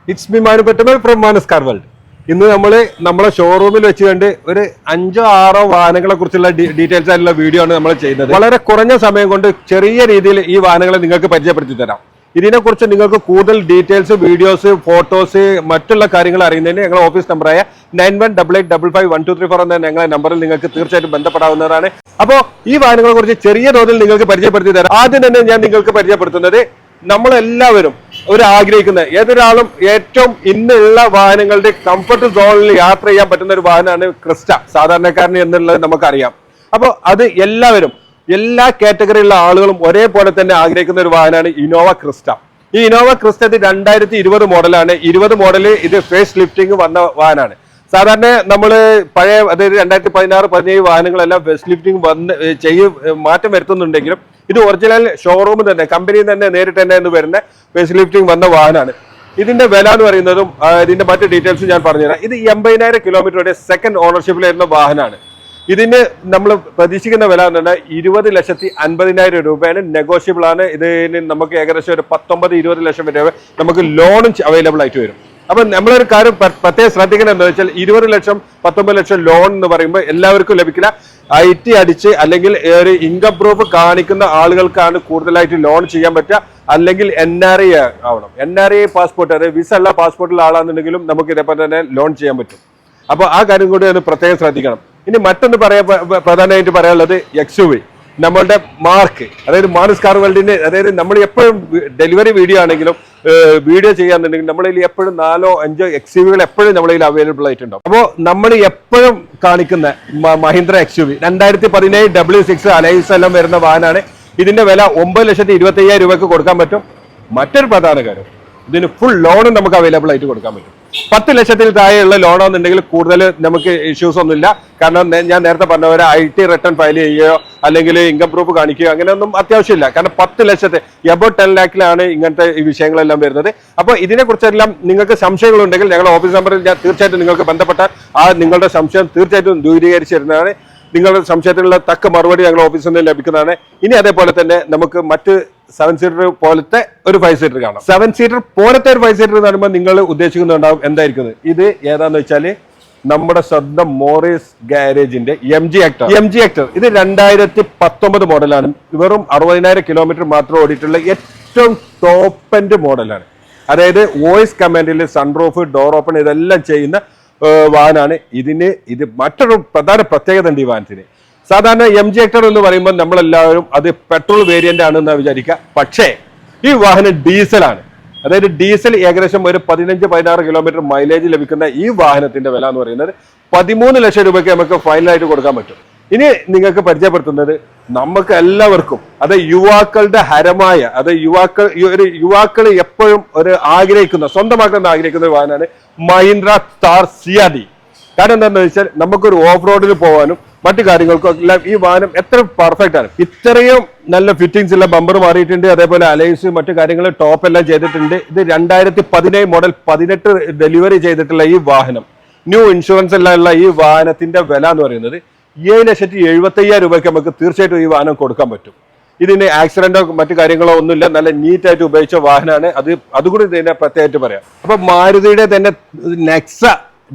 It's me Manupetama from Manus Car World. In the Namala showroom will and a Anja Ara Vanagala Kursilla details and video on the chain. While a Korana Same going to Cherry Ivanagala Ningaka Paja. Idina Kurcha Ninga Kudal details, videos, photos, Matula Karingala in office number 9188555123 for the Nanga number Linga Thircha Bandapada. About Ivanagala Cherry Rodel Ninga Paja Pertida, Adin and Yanninga Paja Pertuna. നമ്മളെല്ലാവരും ഒരു ആഗ്രഹിക്കുന്ന ഏതൊരാളും ഏറ്റവും ഇന്നുള്ള വാഹനങ്ങളുടെ comfort സോണിൽ യാത്ര ചെയ്യാൻ പറ്റുന്ന ഒരു വാഹനമാണ് ക്രിസ്റ്റ സാധാരണക്കാരന് എന്നുള്ളത് നമുക്കറിയാം. അപ്പോൾ അത് എല്ലാവരും എല്ലാ കാറ്റഗറിയിലുള്ള ആളുകളും ഒരേപോലെ തന്നെ ആഗ്രഹിക്കുന്ന ഒരു വാഹനമാണ് ഇന്നോവ ക്രിസ്റ്റ. ഈ ഇന്നോവ ക്രിസ്റ്റ 2020 മോഡലാണ്. 20 മോഡൽ ഇത് ഫേസ് ലിഫ്റ്റിംഗ് വന്ന വാഹനമാണ്. സാധാരണ നമ്മൾ പഴയ അതായത് 2016-17 വാഹനങ്ങളെല്ലാം ഫേസ് ലിഫ്റ്റിംഗ് മാറ്റം വരുത്തുന്നുണ്ടെങ്കിലും ഇത് ഒറിജിനൽ ഷോറൂം തന്നെ കമ്പനിയിൽ തന്നെ നേരിട്ട് തന്നെ എന്ന് വരുന്ന ഫേസ് ലിഫ്റ്റിംഗ് വന്ന വാഹനമാണ്. ഇതിന്റെ വില എന്ന് പറയുന്നതും ഇതിന്റെ മറ്റു ഡീറ്റെയിൽസ് ഞാൻ പറഞ്ഞുതരാം. ഇത് 80,000 കിലോമീറ്ററുടെ സെക്കൻഡ് ഓണർഷിപ്പിലായിരുന്ന വാഹനമാണ്. ഇതിന് നമ്മൾ പ്രതീക്ഷിക്കുന്ന വില എന്ന് പറഞ്ഞാൽ 20,50,000 രൂപയാണ്. നെഗോഷ്യബിൾ ആണ്. ഇതിന് നമുക്ക് ഏകദേശം ഒരു 19-20 ലക്ഷം വരെ നമുക്ക് ലോണും അവൈലബിൾ ആയിട്ട് വരും. അപ്പൊ നമ്മളൊരു കാര്യം പ്രത്യേകം ശ്രദ്ധിക്കണം എന്താ വെച്ചാൽ 20 ലക്ഷം 19 ലക്ഷം ലോൺ എന്ന് പറയുമ്പോൾ എല്ലാവർക്കും ലഭിക്കില്ല. IT അടിച്ച് അല്ലെങ്കിൽ ഒരു ഇൻകം പ്രൂഫ് കാണിക്കുന്ന ആളുകൾക്കാണ് കൂടുതലായിട്ട് ലോൺ ചെയ്യാൻ പറ്റുക. അല്ലെങ്കിൽ NRI ആവണം. NRI പാസ്പോർട്ട് അതായത് വിസ ഉള്ള പാസ്പോർട്ടുള്ള ആളാണെന്നുണ്ടെങ്കിലും നമുക്ക് ഇതേപോലെ തന്നെ ലോൺ ചെയ്യാൻ പറ്റും. അപ്പൊ ആ കാര്യം കൂടി ഒന്ന് പ്രത്യേകം ശ്രദ്ധിക്കണം. ഇനി മറ്റൊന്ന് പ്രധാനമായിട്ട് പറയാനുള്ളത് XUV നമ്മളുടെ മാർക്ക് അതായത് മാനസ് കാർ വേൾഡിന്റെ അതായത് നമ്മൾ എപ്പോഴും ഡെലിവറി വീഡിയോ ആണെങ്കിലും വീഡിയോ ചെയ്യാന്നുണ്ടെങ്കിൽ നമ്മളിൽ എപ്പോഴും 4-5 XUV എപ്പോഴും നമ്മളിൽ അവൈലബിൾ ആയിട്ടുണ്ടാവും. അപ്പോൾ നമ്മൾ എപ്പോഴും കാണിക്കുന്ന മഹീന്ദ്ര XUV 2017 W6 അലൈസ് എല്ലാം വരുന്ന വാഹനമാണ്. ഇതിന്റെ വില 9,25,000 രൂപയ്ക്ക് കൊടുക്കാൻ പറ്റും. മറ്റൊരു പ്രധാന കാര്യം ഇതിന് ഫുൾ ലോണും നമുക്ക് അവൈലബിൾ ആയിട്ട് കൊടുക്കാൻ പറ്റും. 10 ലക്ഷത്തിൽ താഴെയുള്ള ലോണാണെന്നുണ്ടെങ്കിൽ കൂടുതൽ നമുക്ക് ഇഷ്യൂസ് ഒന്നുമില്ല. കാരണം ഞാൻ നേരത്തെ പറഞ്ഞ പോലെ IT റിട്ടേൺ ഫയൽ ചെയ്യുകയോ അല്ലെങ്കിൽ ഇൻകം പ്രൂഫ് കാണിക്കുകയോ അങ്ങനെയൊന്നും അത്യാവശ്യമില്ല. കാരണം 10 ലക്ഷത്തെ എബൌട്ട് 10 ലാഖിലാണ് ഇങ്ങനത്തെ ഈ വിഷയങ്ങളെല്ലാം വരുന്നത്. അപ്പോൾ ഇതിനെക്കുറിച്ചെല്ലാം നിങ്ങൾക്ക് സംശയങ്ങളുണ്ടെങ്കിൽ ഞങ്ങളുടെ ഓഫീസ് നമ്പറിൽ ഞാൻ തീർച്ചയായിട്ടും നിങ്ങൾക്ക് ബന്ധപ്പെട്ടാൽ നിങ്ങളുടെ സംശയം തീർച്ചയായിട്ടും ദൂരീകരിച്ചു തരുന്നതാണ്. നിങ്ങളുടെ സംശയത്തിനുള്ള തക്ക മറുപടി ഞങ്ങളുടെ ഓഫീസിൽ നിന്ന് ലഭിക്കുന്നതാണ്. ഇനി അതേപോലെ തന്നെ നമുക്ക് മറ്റ് 7 സീറ്റർ പോലത്തെ ഒരു 5 സീറ്റർ കാണാം. 7 സീറ്റർ പോലത്തെ ഒരു 5 സീറ്റർ എന്ന് പറയുമ്പോൾ നിങ്ങൾ ഉദ്ദേശിക്കുന്നുണ്ടാവും എന്തായിരിക്കുന്നത്. ഇത് ഏതാന്ന് വെച്ചാൽ നമ്മുടെ സ്വന്തം മോറിസ് ഗാരേജിന്റെ MG ഹെക്ടർ. ഇത് 2019 മോഡലാണ്. വെറും 60,000 കിലോമീറ്റർ മാത്രം ഓടിയിട്ടുള്ള ഏറ്റവും ടോപ്പ് എൻഡ് മോഡലാണ്. അതായത് വോയിസ് കമാൻഡിൽ സൺറൂഫ് ഡോർ ഓപ്പൺ ഇതെല്ലാം ചെയ്യുന്ന വാഹനമാണ്. ഇത് മറ്റൊരു പ്രധാന പ്രത്യേകത ഉണ്ട് ഈ വാഹനത്തിന്. സാധാരണ MG ഹെക്ടർ എന്ന് പറയുമ്പോൾ നമ്മളെല്ലാവരും അത് പെട്രോൾ വേരിയന്റ് ആണെന്ന് വിചാരിക്കുക. പക്ഷേ ഈ വാഹനം ഡീസലാണ്. അതായത് ഡീസൽ ഏകദേശം ഒരു 15-16 കിലോമീറ്റർ മൈലേജ് ലഭിക്കുന്ന ഈ വാഹനത്തിന്റെ വില എന്ന് പറയുന്നത് 13 ലക്ഷം രൂപയ്ക്ക് നമുക്ക് ഫൈനലായിട്ട് കൊടുക്കാൻ പറ്റും. ഇനി നിങ്ങൾക്ക് പരിചയപ്പെടുത്തുന്നത് നമുക്ക് എല്ലാവർക്കും അത് യുവാക്കളുടെ ഹരമായ അത് യുവാക്കൾ എപ്പോഴും ഒരു സ്വന്തമാക്കുന്ന ആഗ്രഹിക്കുന്ന ഒരു വാഹനമാണ് മഹീന്ദ്ര താർ CRD. കാരണം എന്താണെന്ന് വെച്ചാൽ നമുക്കൊരു ഓഫ് റോഡിൽ പോകാനും മറ്റു കാര്യങ്ങൾക്കും എല്ലാം ഈ വാഹനം എത്ര പെർഫെക്റ്റ് ആണ്. ഇത്രയും നല്ല ഫിറ്റിംഗ്സ് ഉള്ള ബമ്പർ മാറിയിട്ടുണ്ട്. അതേപോലെ അലൈസ് മറ്റു കാര്യങ്ങൾ ടോപ്പ് എല്ലാം ചെയ്തിട്ടുണ്ട്. ഇത് 2017 മോഡൽ 18 ഡെലിവറി ചെയ്തിട്ടുള്ള ഈ വാഹനം ന്യൂ ഇൻഷുറൻസ് എല്ലാം ഉള്ള ഈ വാഹനത്തിന്റെ വില എന്ന് പറയുന്നത് 7,75,000 രൂപയ്ക്ക് നമുക്ക് തീർച്ചയായിട്ടും ഈ വാഹനം കൊടുക്കാൻ പറ്റും. ഇതിന് ആക്സിഡന്റോ മറ്റു കാര്യങ്ങളോ ഒന്നുമില്ല. നല്ല നീറ്റായിട്ട് ഉപയോഗിച്ച വാഹനമാണ്. അതുകൂടി ഇതിനെ പ്രത്യേകമായിട്ട് പറയാം. അപ്പൊ മാരുതിയുടെ തന്നെ നെക്സ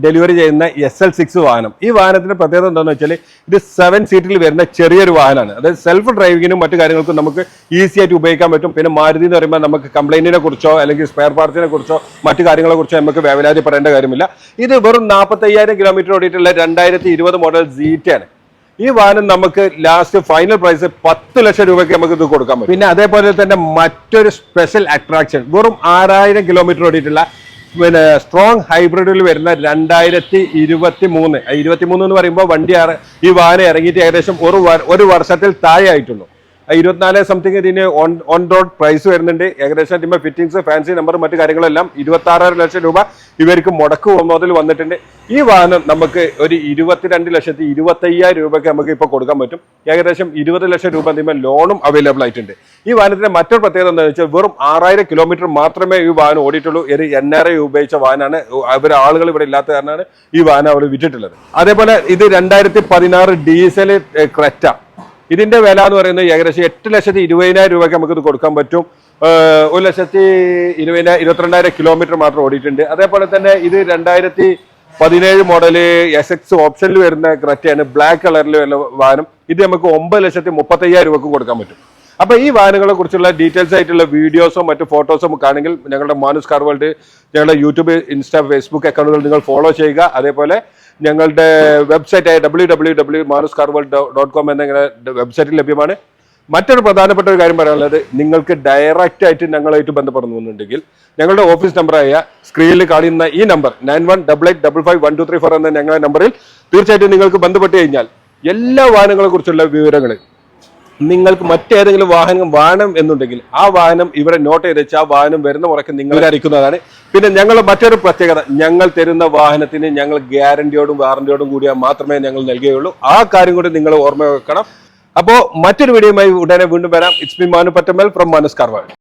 ഡെലിവറി ചെയ്യുന്ന SL6 വാഹനം. ഈ വാഹനത്തിന്റെ പ്രത്യേകത എന്താണെന്ന് വെച്ചാൽ ഇത് 7 സീറ്റിൽ വരുന്ന ചെറിയൊരു വാഹനമാണ്. അതായത് സെൽഫ് ഡ്രൈവിങ്ങിനും മറ്റു കാര്യങ്ങൾക്കും നമുക്ക് ഈസി ആയിട്ട് ഉപയോഗിക്കാൻ പറ്റും. പിന്നെ മാരുതി എന്ന് പറയുമ്പോൾ നമുക്ക് കംപ്ലൈന്റിനെ കുറിച്ചോ അല്ലെങ്കിൽ സ്പെയർ പാർട്സിനെ കുറിച്ചോ മറ്റു കാര്യങ്ങളെ കുറിച്ചോ നമുക്ക് വേവലാതിപ്പെടേണ്ട കാര്യമില്ല. ഇത് വെറും 45,000 കിലോമീറ്റർ ഓടിയിട്ടുള്ള 2020 മോഡൽ ആണ്. ഈ വാഹനം നമുക്ക് ലാസ്റ്റ് ഫൈനൽ പ്രൈസ് 10 ലക്ഷം രൂപയ്ക്ക് നമുക്ക് ഇത് കൊടുക്കാൻ പറ്റും. പിന്നെ അതേപോലെ തന്നെ മറ്റൊരു സ്പെഷ്യൽ അട്രാക്ഷൻ വെറും 6,000 കിലോമീറ്റർ ഓടിയിട്ടുള്ള സ്ട്രോങ് ഹൈബ്രിഡിൽ വരുന്ന 2023 എന്ന് പറയുമ്പോൾ ഈ വാഹനം ഇറങ്ങിയിട്ട് ഏകദേശം ഒരു വർഷത്തിൽ താഴെ ആയിട്ടുള്ളൂ. 24 സംതിങ് ഇതിന് ഓൺ റോഡ് പ്രൈസ് വരുന്നുണ്ട്. ഏകദേശം ഇതിന്റെ ഫിറ്റിംഗ്സ് ഫാൻസി നമ്പർ മറ്റു കാര്യങ്ങളെല്ലാം 26 ലക്ഷം രൂപ ഇവർക്ക് മുടക്ക് മുതൽ വന്നിട്ടുണ്ട്. ഈ വാഹനം നമുക്ക് ഒരു 22,25,000 രൂപയ്ക്ക് നമുക്ക് ഇപ്പോൾ കൊടുക്കാൻ പറ്റും. ഏകദേശം 20 ലക്ഷം രൂപ ഇതിന്മേൽ ലോണും അവൈലബിൾ ആയിട്ടുണ്ട്. ഈ വാഹനത്തിന്റെ മറ്റൊരു പ്രത്യേകത എന്താണെന്ന് വെച്ചാൽ വെറും 6,000 കിലോമീറ്റർ മാത്രമേ ഈ വാഹനം ഓടിയിട്ടുള്ളൂ. ഒരു NRI ഉപയോഗിച്ച വാഹനമാണ്. ആളുകൾ ഇവിടെ ഇല്ലാത്ത കാരണമാണ് ഈ വാഹനം അവർ വിറ്റിട്ടുള്ളത്. അതേപോലെ ഇത് 2016 ഡീസൽ ക്രെറ്റ. ഇതിന്റെ വില എന്ന് പറയുന്നത് ഏകദേശം 8,20,000 രൂപയ്ക്ക് നമുക്ക് ഇത് കൊടുക്കാൻ പറ്റും. 1,22,000 കിലോമീറ്റർ മാത്രം ഓടിയിട്ടുണ്ട്. അതേപോലെ തന്നെ ഇത് 2017 മോഡല് SX ഓപ്ഷനിൽ വരുന്ന ക്രെറ്റയാണ്, ബ്ലാക്ക് കളറിൽ വരുന്ന വാഹനം. ഇത് നമുക്ക് 9,35,000 രൂപക്ക് കൊടുക്കാൻ പറ്റും. അപ്പൊ ഈ വാഹനങ്ങളെ കുറിച്ചുള്ള ഡീറ്റെയിൽസ് ആയിട്ടുള്ള വീഡിയോസോ മറ്റു ഫോട്ടോസോ ആണെങ്കിൽ ഞങ്ങളുടെ മാനുസ് കാർ വേൾഡ് ഞങ്ങളുടെ യൂട്യൂബ്, ഇൻസ്റ്റാ, ഫേസ്ബുക്ക് അക്കൗണ്ടുകൾ നിങ്ങൾ ഫോളോ ചെയ്യുക. അതേപോലെ ഞങ്ങളുടെ വെബ്സൈറ്റായ www.manuscarworld.com എന്ന വെബ്സൈറ്റിൽ ലഭ്യമാണ്. മറ്റൊരു പ്രധാനപ്പെട്ട ഒരു കാര്യം പറയാനുള്ളത്, നിങ്ങൾക്ക് ഡയറക്റ്റ് ആയിട്ട് ഞങ്ങളുമായിട്ട് ബന്ധപ്പെടുന്നുണ്ടെങ്കിൽ ഞങ്ങളുടെ ഓഫീസ് നമ്പറായ സ്ക്രീനിൽ കാണുന്ന ഈ നമ്പർ 9188551234 എന്ന ഞങ്ങളുടെ നമ്പറിൽ തീർച്ചയായിട്ടും നിങ്ങൾക്ക് ബന്ധപ്പെട്ട് കഴിഞ്ഞാൽ എല്ലാ വാഹനങ്ങളെ കുറിച്ചുള്ള വിവരങ്ങൾ, നിങ്ങൾക്ക് മറ്റേതെങ്കിലും വാഹനം വേണം എന്നുണ്ടെങ്കിൽ ആ വാഹനം ഇവിടെ നോട്ട് ചെയ്ത് വെച്ച് ആ വാഹനം വരുന്ന മുറയ്ക്ക് നിങ്ങളെ അറിയിക്കുന്നതാണ്. പിന്നെ ഞങ്ങളുടെ മറ്റൊരു പ്രത്യേകത, ഞങ്ങൾ തരുന്ന വാഹനത്തിന് ഞങ്ങൾ ഗ്യാരണ്ടിയോടും വാറന്റിയോടും കൂടിയാൽ മാത്രമേ ഞങ്ങൾ നൽകുകയുള്ളൂ. ആ കാര്യം കൂടി നിങ്ങൾ ഓർമ്മ വെക്കണം. അപ്പോൾ മറ്റൊരു വീഡിയോയുമായി ഉടനെ വീണ്ടും വരാം. It's me Manu Pattamal from Manu's car world.